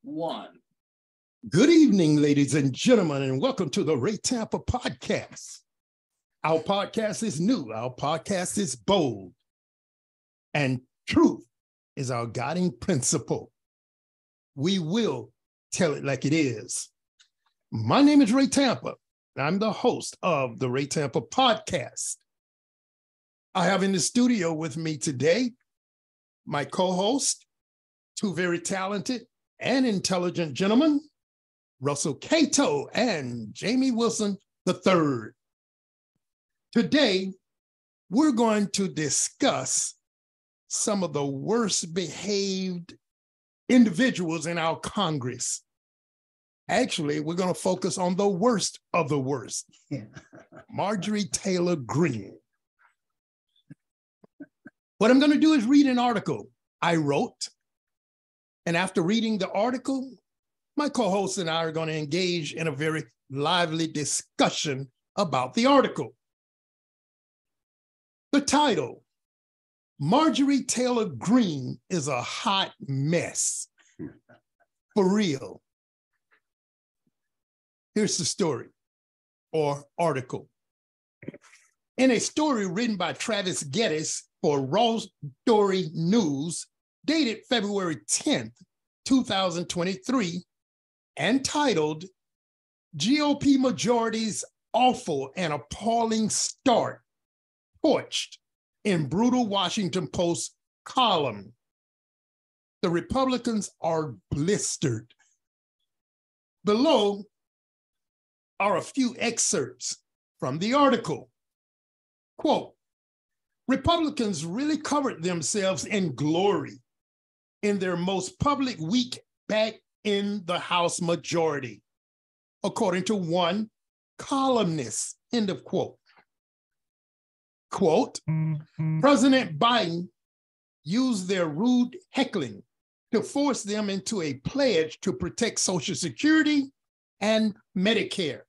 one. Good evening, ladies and gentlemen, and welcome to the Ray Tampa podcast. Our podcast is new. Our podcast is bold. And truth is our guiding principle. We will tell it like it is. My name is Ray Tampa. I'm the host of the Ray Tampa podcast. I have in the studio with me today my co-host, two very talented and intelligent gentlemen, Russell Cato and Jamie Wilson III. Today, we're going to discuss some of the worst behaved individuals in our Congress. Actually, we're going to focus on the worst of the worst, Marjorie Taylor Greene. What I'm going to do is read an article I wrote. And after reading the article, my co-hosts and I are going to engage in a very lively discussion about the article. The title, Marjorie Taylor Greene is a hot mess. For real. Here's the story or article. In a story written by Travis Geddes for Raw Story News, dated February 10th, 2023, and titled, GOP Majority's Awful and Appalling Start, Torched in Brutal Washington Post column. The Republicans are blistered. Below are a few excerpts from the article. Quote, Republicans really covered themselves in glory in their most public week back in the House majority, according to one columnist, end of quote. Quote, President Biden used their rude heckling to force them into a pledge to protect Social Security and Medicare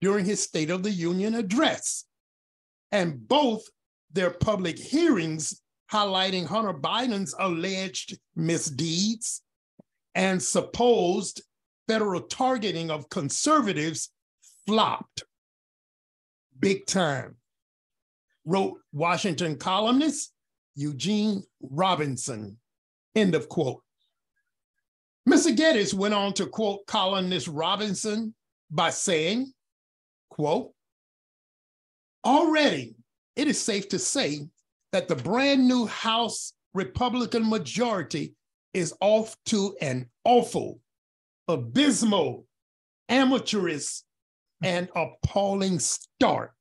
during his State of the Union address. And both their public hearings highlighting Hunter Biden's alleged misdeeds and supposed federal targeting of conservatives flopped big time, wrote Washington columnist Eugene Robinson, end of quote. Mr. Geddes went on to quote columnist Robinson by saying, quote, already it is safe to say that the brand new House Republican majority is off to an awful, abysmal, amateurish, and appalling start.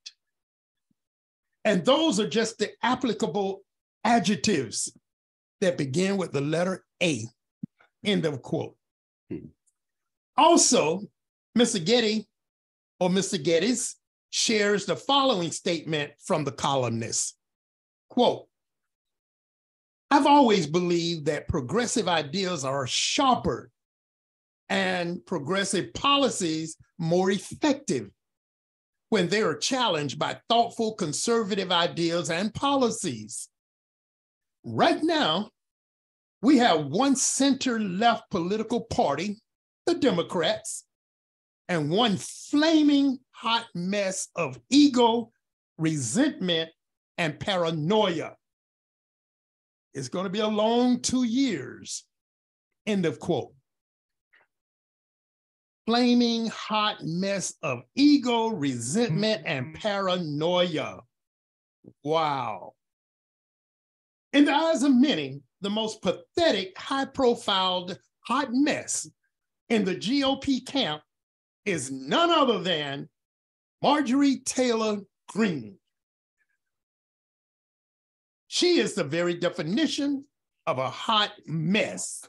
And those are just the applicable adjectives that begin with the letter A, end of quote. Also, Mr. Geddes shares the following statement from the columnist. Quote, I've always believed that progressive ideas are sharper and progressive policies more effective when they are challenged by thoughtful conservative ideas and policies. Right now, we have one center-left political party, the Democrats, and one flaming hot mess of ego, resentment, and paranoia. It's going to be a long 2 years, end of quote. Flaming hot mess of ego, resentment, and paranoia. Wow. In the eyes of many, the most pathetic, high-profile hot mess in the GOP camp is none other than Marjorie Taylor Greene. She is the very definition of a hot mess.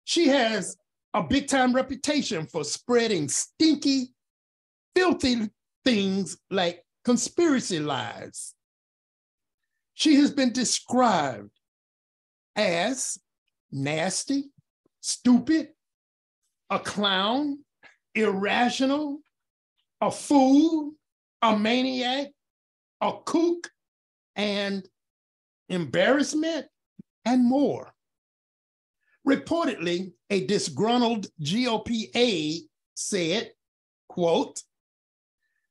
She has a big-time reputation for spreading stinky, filthy things like conspiracy lies. She has been described as nasty, stupid, a clown, irrational, a fool, a maniac, a kook, and embarrassment, and more. Reportedly, a disgruntled GOP aide said, quote,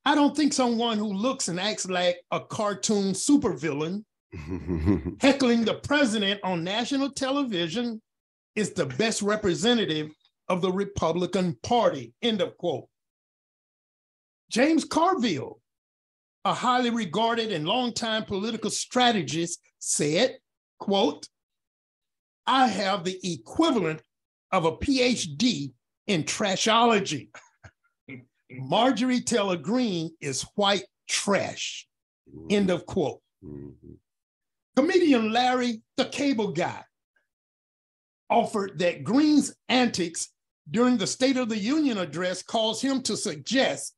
"I don't think someone who looks and acts like a cartoon supervillain heckling the president on national television is the best representative of the Republican Party," end of quote. James Carville, a highly regarded and longtime political strategist, said, quote, "I have the equivalent of a PhD in trashology. Marjorie Taylor Greene is white trash," end of quote. Comedian Larry the Cable Guy offered that Greene's antics during the State of the Union address caused him to suggest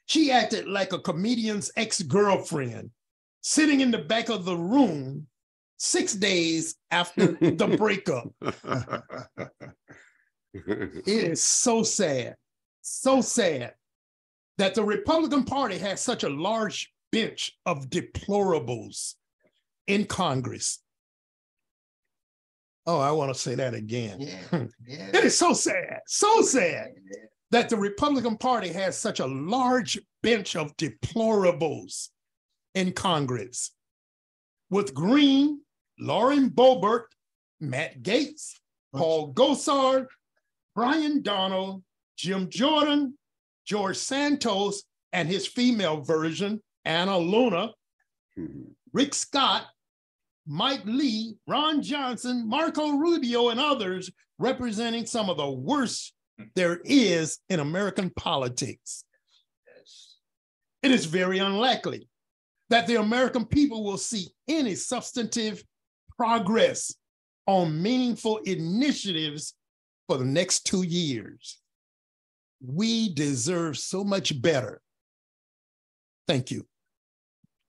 she acted like a comedian's ex-girlfriend, sitting in the back of the room 6 days after the breakup. It is so sad that the Republican Party has such a large bench of deplorables in Congress. Oh, I want to say that again. It is so sad that the Republican Party has such a large bench of deplorables in Congress, with Greene, Lauren Boebert, Matt Gaetz, Paul Gosar, Brian Donald, Jim Jordan, George Santos, and his female version, Anna Luna, Rick Scott, Mike Lee, Ron Johnson, Marco Rubio, and others representing some of the worst there is in American politics. It is very unlikely that the American people will see any substantive progress on meaningful initiatives for the next 2 years. We deserve so much better. Thank you.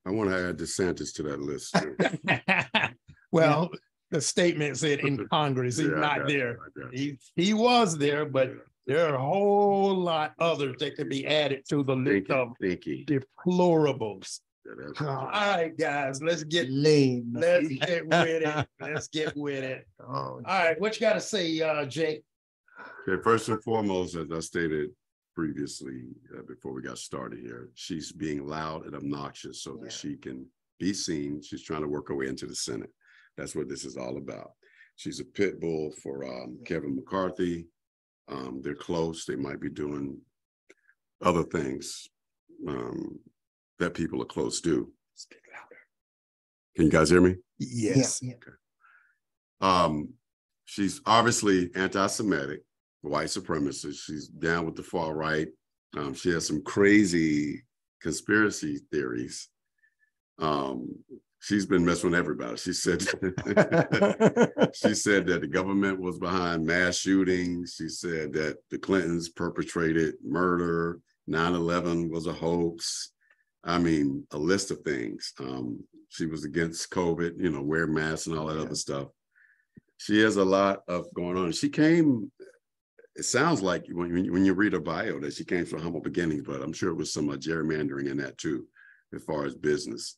I want to add DeSantis to that list. Well, the statement said in Congress, he's not there. He was there, but there are a whole lot others that could be added to the list of deplorables. All right, guys, let's get laid. Let's get with it. Let's get with it. All right, what you got to say, Jake? Okay, first and foremost, as I stated previously, before we got started here, she's being loud and obnoxious so that she can be seen. She's trying to work her way into the Senate. That's what this is all about. She's a pit bull for Kevin McCarthy. They're close. They might be doing other things that people are close to. Speak louder. Can you guys hear me? Yes. Okay. She's obviously anti-Semitic, white supremacist. She's down with the far right. She has some crazy conspiracy theories. She's been messing with everybody. She said that the government was behind mass shootings. She said that the Clintons perpetrated murder. 9/11 was a hoax. I mean, a list of things. She was against COVID, wear masks and all that other stuff. She has a lot of going on. She came, it sounds like when you read her bio that she came from humble beginnings, but I'm sure it was some gerrymandering in that too, as far as business.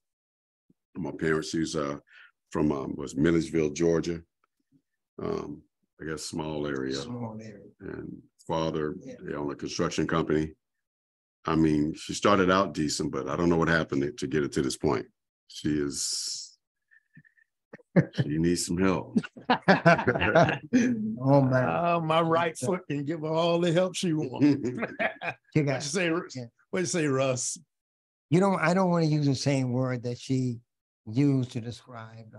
My parents, she's from was Milledgeville, Georgia. I guess small area. And father, they own a construction company. I mean, she started out decent, but I don't know what happened to get her to this point. She needs some help. Oh man, my right foot can give her all the help she wants. What you say, Russ? I don't want to use the same word that she used to describe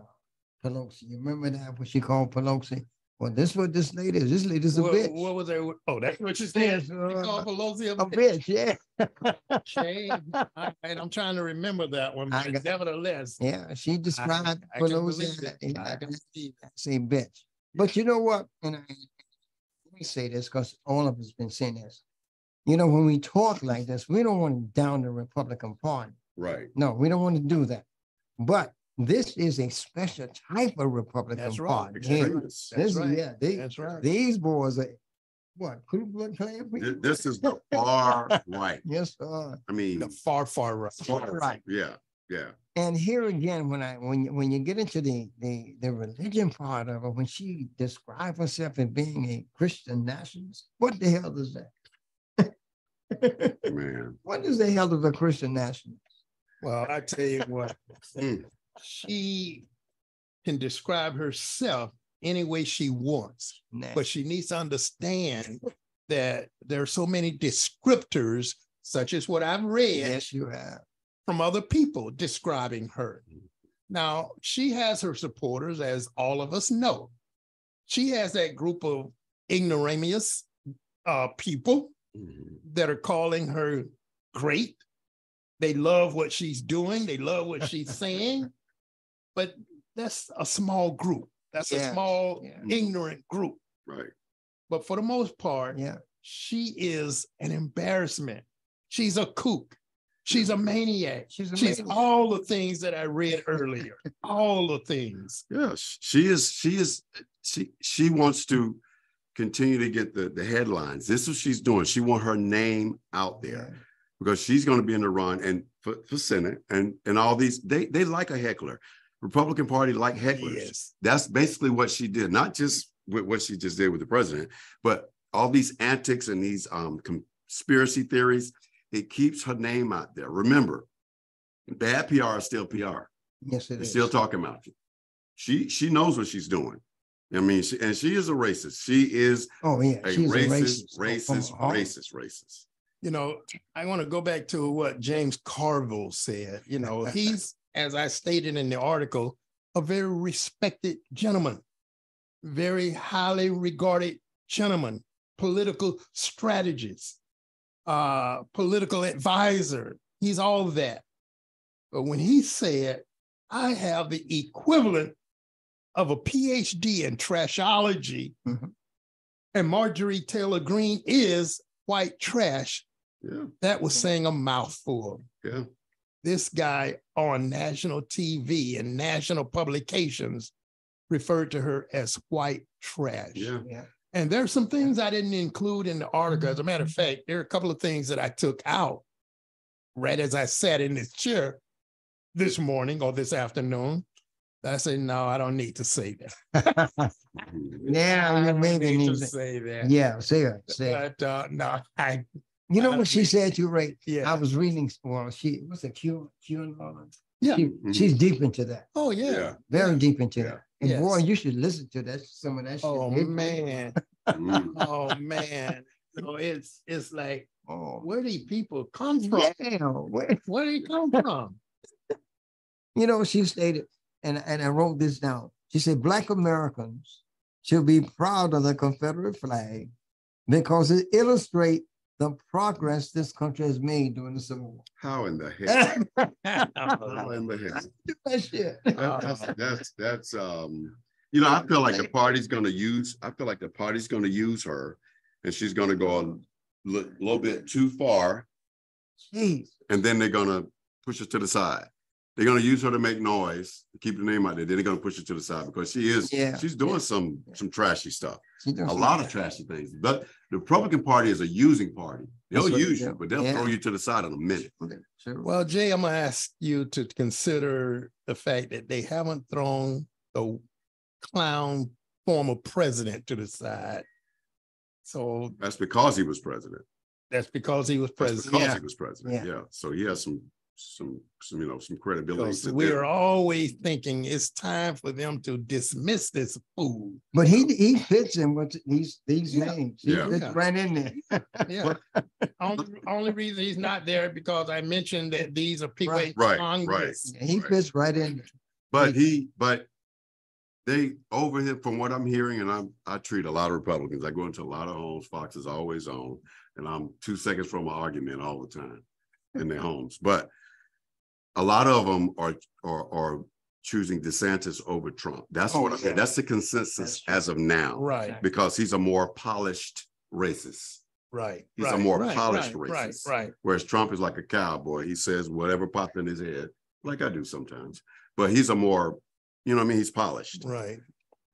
Pelosi. You remember that, what she called Pelosi? Well, this is what this lady is. This lady's a bitch. What was that? Oh, that's what you said. She called Pelosi a bitch, yeah. And I'm trying to remember that one, but nevertheless. Yeah, she described Pelosi as a bitch. But you know what? And let me say this because all of us been saying this. When we talk like this, we don't want to down the Republican Party. Right. No, we don't want to do that. But this is a special type of Republican Party. That's right. These boys are what? Ku Klux Klan people? This is the far right. Yes, sir. I mean, the far right. Far right. Yeah. Yeah. And here again, when you get into the religion part of it, when she describes herself as being a Christian nationalist, what the hell is that? Man. What is the hell of a Christian nationalist? Well, I tell you what, she can describe herself any way she wants, but she needs to understand that there are so many descriptors, such as what I've read. Yes, you have. From other people describing her. Now, she has her supporters, as all of us know. She has that group of ignoramus people that are calling her great. They love what she's doing. They love what she's saying. But that's a small group. That's a small, ignorant group. Right. But for the most part, she is an embarrassment. She's a kook. She's a maniac. She's all the things that I read earlier. All the things. Yes, she is. She wants to continue to get the headlines. This is what she's doing. She wants her name out there because she's going to be in the run and for Senate and all these. They like a heckler. Republican Party like hecklers. Yes. That's basically what she did. Not just with what she just did with the president, but all these antics and these conspiracy theories. It keeps her name out there. Remember, bad PR is still PR. Yes, it is. Still talking about you. She knows what she's doing. I mean, she is a racist. She is a racist. You know, I want to go back to what James Carville said. You know, he's, as I stated in the article, a very respected gentleman, very highly regarded gentleman, political strategist. Political advisor. He's all that. But when he said, I have the equivalent of a PhD in trashology, and Marjorie Taylor Greene is white trash, that was saying a mouthful. Yeah. This guy on national TV and national publications referred to her as white trash. Yeah. And there's some things I didn't include in the article. As a matter of fact, there are a couple of things that I took out right as I sat in this chair this morning or this afternoon. I said, no, I don't need to say that. Yeah, you maybe need to say that. Yeah, say it. But no, you know what she said? You're right. Yeah. I was reading. Well, what's a Q and all. Yeah. She's deep into that. Oh yeah. Very deep into that. And yes. boy, you should listen to that. Some of that shit. Oh man. Oh man. So it's like, where do people come from? Yeah. Where do they come from? You know, she stated, and I wrote this down. She said, Black Americans should be proud of the Confederate flag because it illustrates the progress this country has made during the Civil War. How in the heck? How in the heck? That shit. That's you know, I feel like the party's going to use. I feel like the party's going to use her, and she's going to go a little bit too far. Jeez. And then they're going to push her to the side. They're going to use her to make noise, to keep the name out there. Then they're going to push her to the side because she's doing some trashy stuff. A lot of trashy things. But the Republican Party is a using party. They'll use you, but they'll throw you to the side in a minute. Well, Jay, I'm going to ask you to consider the fact that they haven't thrown the clown former president to the side. So that's because he was president. That's because he was president. That's because he was president. Yeah. So he has some credibility. We are always thinking it's time for them to dismiss this fool. But he fits in with these names. He fits right in there. Yeah. only reason he's not there because I mentioned that these are people in Congress. Right. He fits right in there. But they over here, from what I'm hearing, and I treat a lot of Republicans. I go into a lot of homes. Fox is always on, and I'm 2 seconds from an argument all the time in their homes. But a lot of them are choosing DeSantis over Trump. That's what I heard. That's the consensus as of now. Right. Because he's a more polished racist. Right. He's a more polished racist. Right. Whereas Trump is like a cowboy. He says whatever popped in his head, like I do sometimes. But he's a more, you know what I mean? He's polished. Right.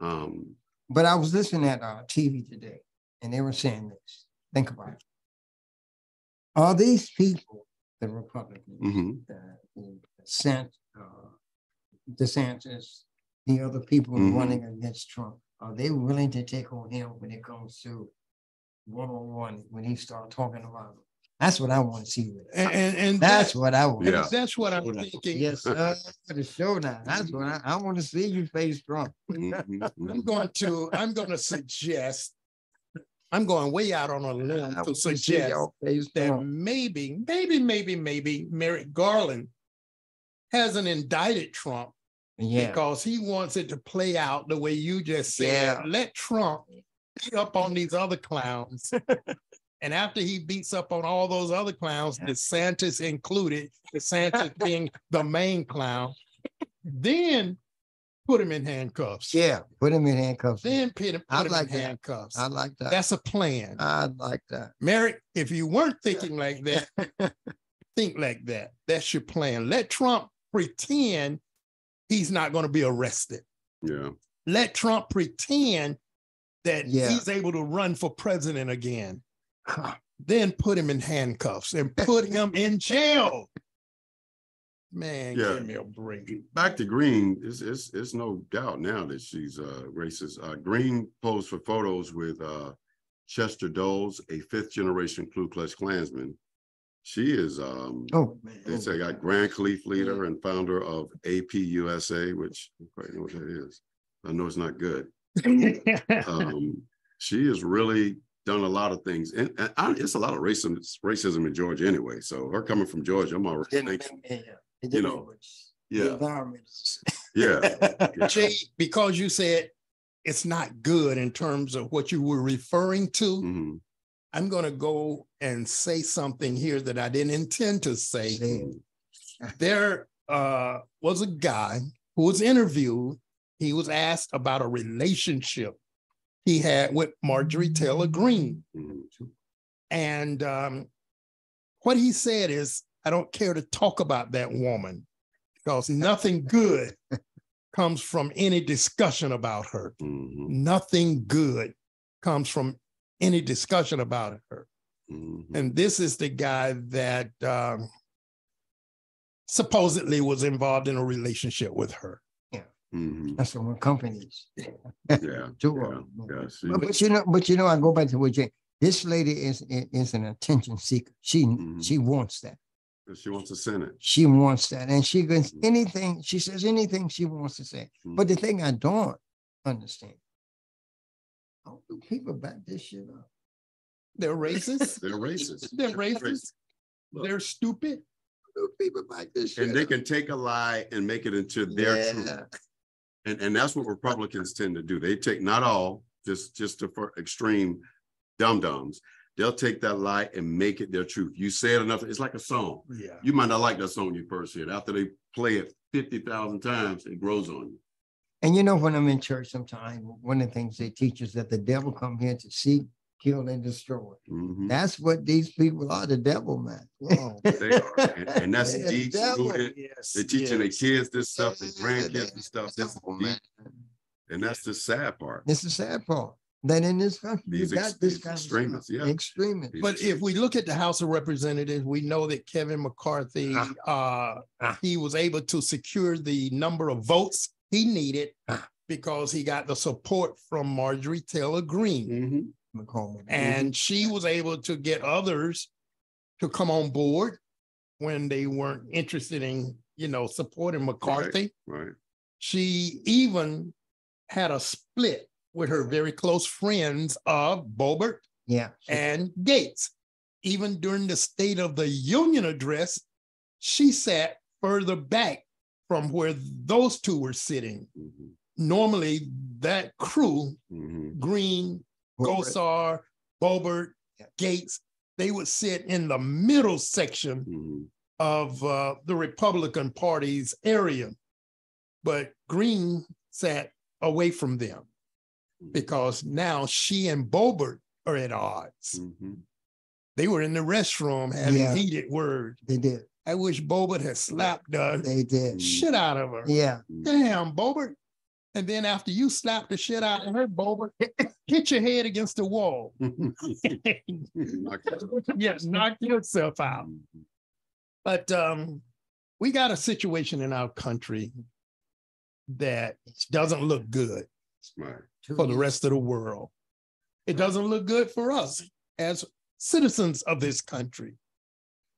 But I was listening at TV today, and they were saying this. Think about it. Are these people the Republicans, Mhm. DeSantis, the other people Mhm. running against Trump, are they willing to take on him when it comes to one-on-one, when he starts talking about it? That's what I want to see with it. And That's what I want. Yeah. That's what I'm thinking. Yes, sir. For the showdown. That's what I want to see you face Trump. Mhm. I'm going to suggest, I'm going way out on a limb to suggest y'all face that Trump. maybe Merrick Garland hasn't indicted Trump Yeah. because he wants it to play out the way you just said. Yeah. Let Trump beat up on these other clowns. And after he beats up on all those other clowns, DeSantis included, DeSantis being the main clown, then put him in handcuffs. Yeah, put him in handcuffs. Then put him like in that. handcuffs. I like that. That's a plan. I like that. Merrick, if you weren't thinking like that, think like that. That's your plan. Let Trump pretend he's not going to be arrested. Yeah. Let Trump pretend that Yeah. he's able to run for president again. Then put him in handcuffs and put him in jail. Man, Yeah. give me a break. Back to Greene, it's no doubt now that she's racist. Greene posed for photos with Chester Doles, a fifth-generation Ku Klux Klansman. She is, they say, got Grand Khalif leader and founder of APUSA, which I don't know what that is. I know it's not good. She has really done a lot of things, and it's a lot of racism in Georgia anyway. So her coming from Georgia, I'm already thinking, you know, yeah, yeah. Jay, because you said it's not good in terms of what you were referring to, Mhm. I'm going to go and say something here that I didn't intend to say. There was a guy who was interviewed. He was asked about a relationship he had with Marjorie Taylor Greene. Mhm. And what he said is, I don't care to talk about that woman because nothing good comes from any discussion about her. Mhm. Nothing good comes from any discussion about her. Mhm. And this is the guy that supposedly was involved in a relationship with her. Mhm. That's what companies. Yeah. Two Yeah. of them. Yeah. See? But you know, I go back to what Jay. This lady is an attention seeker. She wants that. She wants to Senate. She wants that, and she gets anything. She says anything she wants to say. But the thing I don't understand: how do people back this shit up? They're racist. They're racist. They're racist. They're stupid. How do people back this shit And they up? can take a lie and make it into their truth. And that's what Republicans tend to do. They take, not all, just for extreme dum-dums. They'll take that lie and make it their truth. You say it enough, it's like a song. Yeah. You might not like that song you first hear it. After they play it 50,000 times, it grows on you. And you know, when I'm in church sometimes, one of the things they teach is that the devil come here to seek, kill, and destroy. Mhm. That's what these people are, the devil, man. Oh, They are. And that's They're the deep devil. rooted. yes. They're teaching their yes. kids this stuff, their grandkids this stuff. This is Devil, deep. man. And that's the sad part. It's the sad part. That in this country, you got this kind of extremists, stuff. yeah. Extremists. But if we look at the House of Representatives, we know that Kevin McCarthy, he was able to secure the number of votes he needed because he got the support from Marjorie Taylor Greene. Mhm. And she was able to get others to come on board when they weren't interested in, supporting McCarthy. Right. She even had a split with her very close friends of Boebert and Gates. Even during the State of the Union address, she sat further back from where those two were sitting. Mhm. Normally, that crew, Mhm. Greene, Gosar, Boebert, Gates, they would sit in the middle section Mhm. of the Republican Party's area. But Greene sat away from them because now she and Boebert are at odds. Mhm. They were in the restroom having heated words. They did. I wish Boebert had slapped the They did. shit out of her. Yeah. Damn, Boebert. And then after you slap the shit out of her, Boebert, hit your head against the wall. Yes, knock yourself out. But we got a situation in our country that doesn't look good for the rest of the world. It doesn't look good for us as citizens of this country,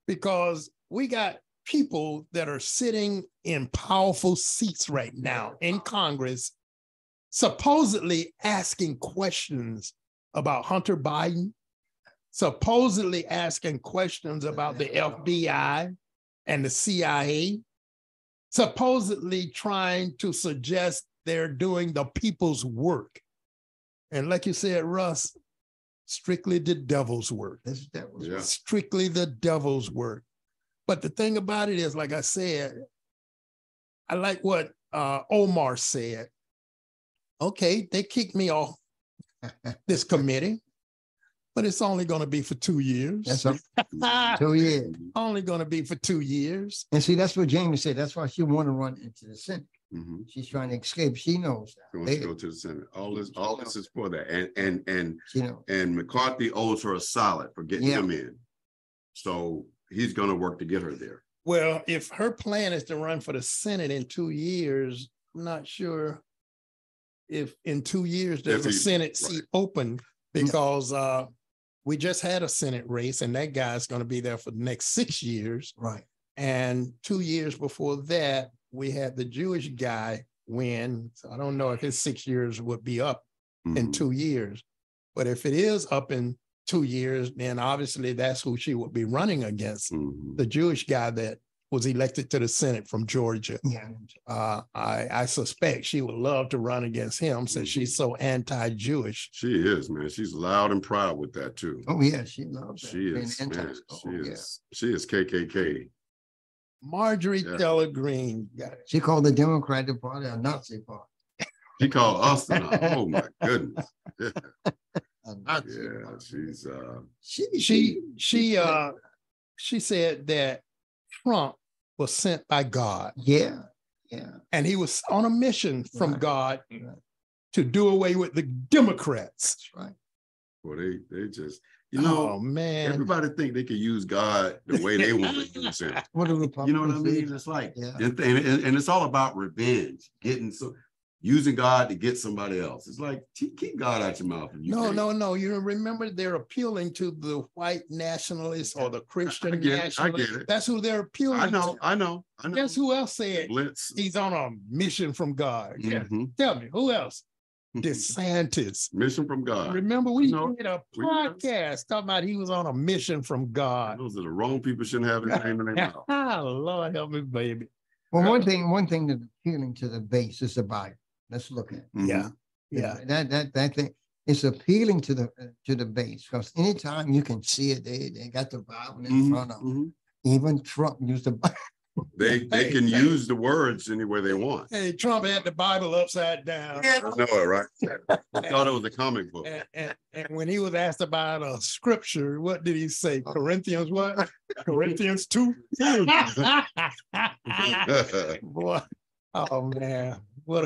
because we got people that are sitting in powerful seats right now in Congress, supposedly asking questions about Hunter Biden, supposedly asking questions about the FBI and the CIA, supposedly trying to suggest they're doing the people's work. And like you said, Russ, strictly the devil's work. That's devil's work. Strictly the devil's work. But the thing about it is, like I said, I like what Omar said. Okay, they kicked me off this committee, but it's only going to be for 2 years. That's 2 years. Only going to be for 2 years. And see, that's what Jamie said. That's why she want to run into the Senate. Mm-hmm. She's trying to escape. She knows that. She wants to go to the Senate. All this is for that. And She knows. and McCarthy owes her a solid for getting him in. So he's going to work to get her there. Well, if her plan is to run for the Senate in 2 years, I'm not sure if in 2 years there's a Senate seat open, because we just had a Senate race and that guy's going to be there for the next 6 years. Right. And 2 years before that, we had the Jewish guy win. So I don't know if his 6 years would be up in 2 years. But if it is up in 2 years, then obviously that's who she would be running against, the Jewish guy that was elected to the Senate from Georgia. Yeah. I suspect she would love to run against him since she's so anti-Jewish. She is, man. She's loud and proud with that too. Oh yeah, she loves that. She is, man. She is KKK. Marjorie Taylor Greene. She called the Democratic Party a Nazi party. She called us the Nazi. Oh my goodness. She said that Trump was sent by God. Yeah. And he was on a mission from God to do away with the Democrats. That's right. Well, they just, oh man, everybody think they can use God the way they want to use him. What do Republicans you know what I mean? It's like, and it's all about revenge, using God to get somebody else. It's like, keep God out your mouth. No. You remember they're appealing to the white nationalists or the Christian nationalists. I get it. That's who they're appealing to. I know. Guess who else said he's on a mission from God? Tell me, who else? DeSantis. Mission from God. Remember, we did a podcast talking about he was on a mission from God. Those are the wrong people, shouldn't have his name in their mouth. Lord help me, baby. Well, one thing that's appealing to the base is the Bible. Let's look at it. Yeah. That thing, it's appealing to the base, because anytime you can see it, they got the Bible in front of them. Even Trump used the Bible. They can use the words any way they want. Hey, Trump had the Bible upside down. I know it, right? I thought it was a comic book. And when he was asked about a scripture, what did he say? Corinthians what? Corinthians 2? Boy, oh man. What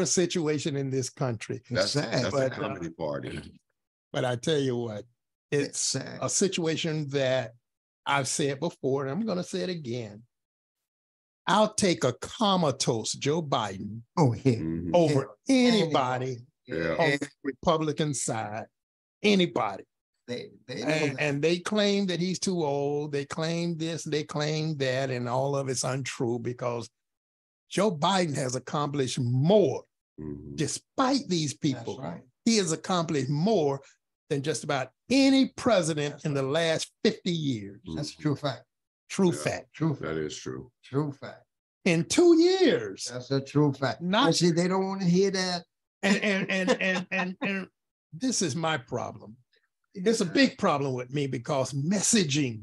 a situation in this country. That's a comedy party. But I tell you what, it's a situation that I've said before, and I'm going to say it again. I'll take a comatose Joe Biden over anybody on the Republican side. Anybody. And they claim that he's too old. They claim this, they claim that, and all of it's untrue, because Joe Biden has accomplished more despite these people. That's right. He has accomplished more than just about any president in the last 50 years. That's a true fact. True fact. That is true. True fact. In 2 years. That's a true fact. See, they don't want to hear that. And this is my problem. It's a big problem with me, because messaging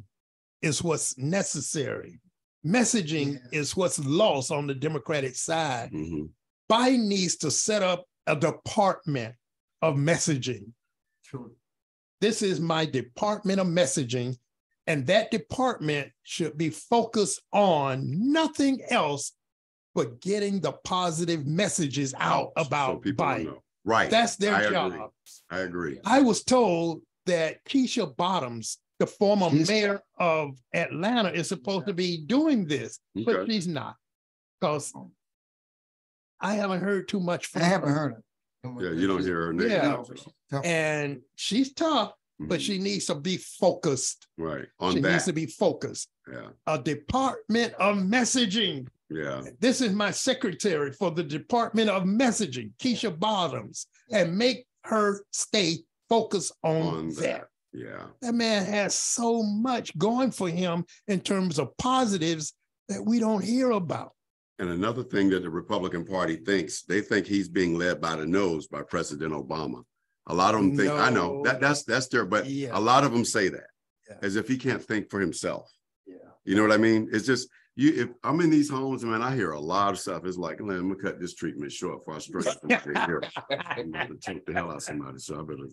is what's necessary. Messaging is what's lost on the Democratic side. Biden needs to set up a department of messaging. True. This is my department of messaging, and that department should be focused on nothing else but getting the positive messages out about Biden. Right. That's their job. I agree. I was told that Keisha Bottoms the former mayor of Atlanta, is supposed to be doing this, but she's not. Because I haven't heard too much from her. I haven't heard her. Yeah, you don't hear her name. Yeah. And she's tough, but she needs to be focused. Right. She needs to be focused. Yeah. A Department of Messaging. Yeah. This is my secretary for the Department of Messaging, Keisha Bottoms, and make her stay focused on that. Yeah. That man has so much going for him in terms of positives that we don't hear about. And another thing that the Republican Party thinks, they think he's being led by the nose by President Obama. A lot of them think, I know, that's their, but a lot of them say that as if he can't think for himself. Yeah. You know what I mean? It's just, if I'm in these homes, man, I hear a lot of stuff. It's like, man, I'm gonna cut this treatment short before I straight here. I'm gonna take the hell out of somebody. So I better,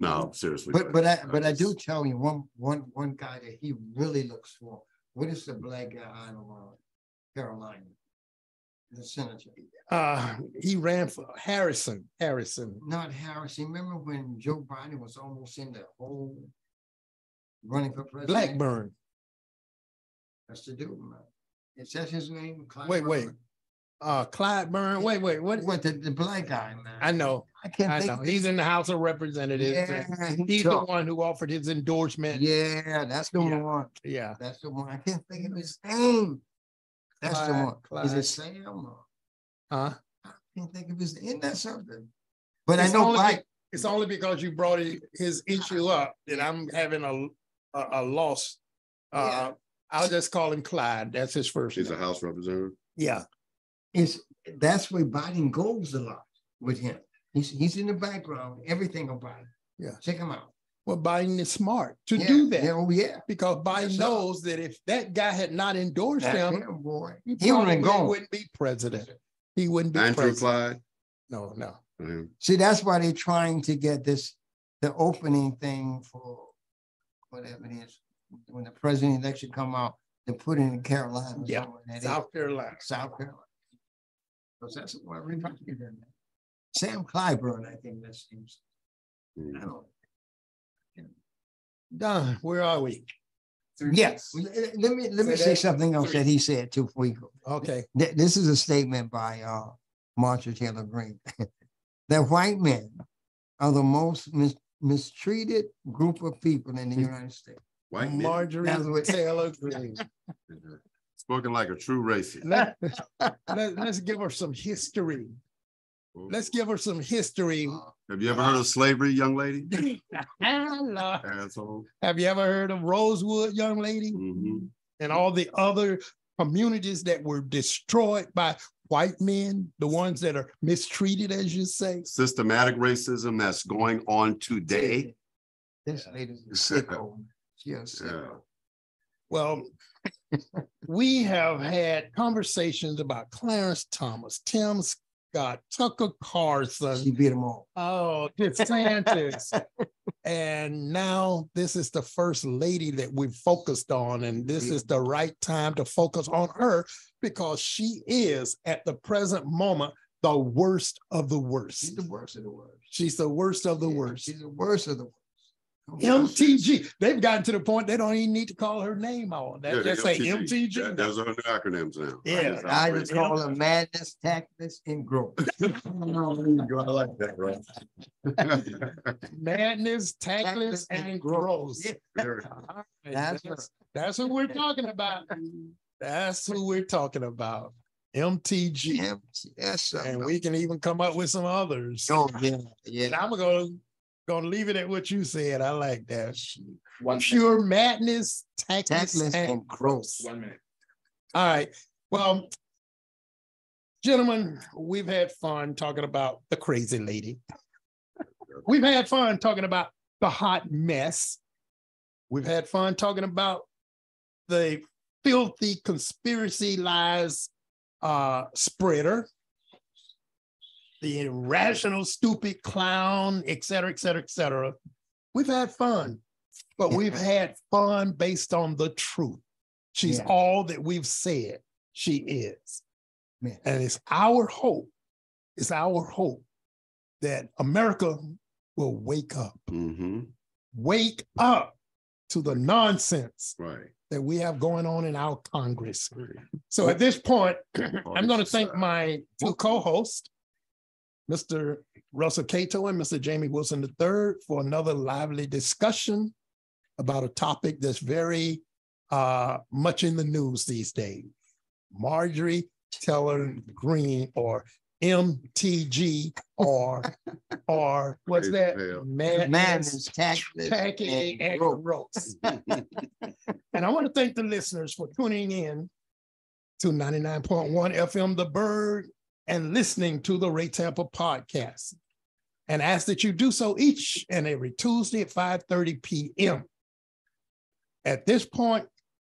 no, seriously. But I do tell you one guy that he really looks for. What is the black guy out of Carolina? The senator. He ran for Harrison. Not Harrison. Remember when Joe Biden was almost in the whole running for president? Blackburn. That's the dude, man. Is that his name? Wait. Clyde Byrne. Wait. What the black guy, man? I know. I can't think. He's in the House of Representatives. Yeah, he's the one who offered his endorsement. Yeah, that's the one. Yeah. That's the one. I can't think of his name. That's the one. Clyde. Is it Sam? I can't think of his name. Isn't that something? But I know it's only because you brought his issue up that I'm having a loss. I'll just call him Clyde. That's his first name. He's a House representative. Yeah. That's where Biden goes a lot with him. He's in the background, everything about it. Yeah. Check him out. Well, Biden is smart to do that. Yeah. Because Biden knows that if that guy had not endorsed him, he wouldn't be president. He wouldn't be Andrew president. Clyde? No. See, that's why they're trying to get the opening thing for whatever it is. When the president election come out, they put it in Carolina. Yeah, South Carolina. Because that's what we're trying to get in there. Sam Clyburn, I think that seems. I don't know. Don, where are we? Yes. Let me say something else that he said too before we go. Okay. This is a statement by Marjorie Taylor Greene. That white men are the most mistreated group of people in the United States. White Marjorie Taylor Greene. Spoken like a true racist. Let's give her some history. Let's give her some history. Have you ever heard of slavery, young lady? Asshole. Have you ever heard of Rosewood, young lady? Mm-hmm. And all the other communities that were destroyed by white men, the ones that are mistreated, as you say? Systematic racism that's going on today. This lady's a sicko. Yes. Well, we have had conversations about Clarence Thomas, Tim Scott, Tucker Carlson. She beat them all. Oh, DeSantis. And now this is the first lady that we've focused on, and this is the right time to focus on her because she is, at the present moment, the worst of the worst. She's the worst of the worst. She's the worst of the worst. She's the worst of the worst. MTG. They've gotten to the point they don't even need to call her name on. They just say MTG. Those are her new acronyms now. Yeah. I just call her madness, tactless, and growth. I like that, right? Madness, tactless, and growth. Yeah. That's who we're talking about. That's who we're talking about. MTG. Yes, and we can even come up with some others. Oh, yeah. And I'm gonna leave it at what you said. I like that. Pure madness, tactless, and growth. 1 minute. All right. Well, gentlemen, we've had fun talking about the crazy lady. We've had fun talking about the hot mess. We've had fun talking about the filthy conspiracy lies spreader, the irrational, stupid clown, et cetera, et cetera, et cetera. We've had fun, but we've had fun based on the truth. She's all that we've said she is. Man. And it's our hope that America will wake up. Mm-hmm. Wake up. to the nonsense Right. that we have going on in our Congress. So at this point, I'm going to thank my two co-hosts, Mr. Russell Cato and Mr. Jamie Wilson III, for another lively discussion about a topic that's very much in the news these days. Marjorie Taylor Greene, or MTG, or what's that? Madness, tacky and gross. And I want to thank the listeners for tuning in to 99.1 FM The Bird and listening to the Ray Tampa podcast. And ask that you do so each and every Tuesday at 5:30 p.m. At this point,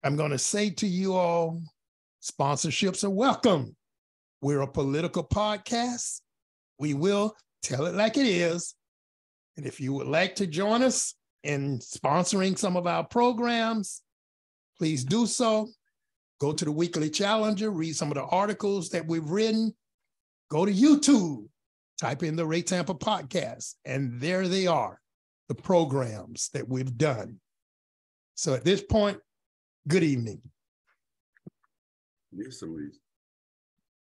I'm going to say to you all, sponsorships are welcome. We're a political podcast. We will tell it like it is. And if you would like to join us in sponsoring some of our programs, please do so. Go to the Weekly Challenger, read some of the articles that we've written. Go to YouTube, type in the Ray Tampa podcast, and there they are, the programs that we've done. So at this point, good evening. Yes, some of these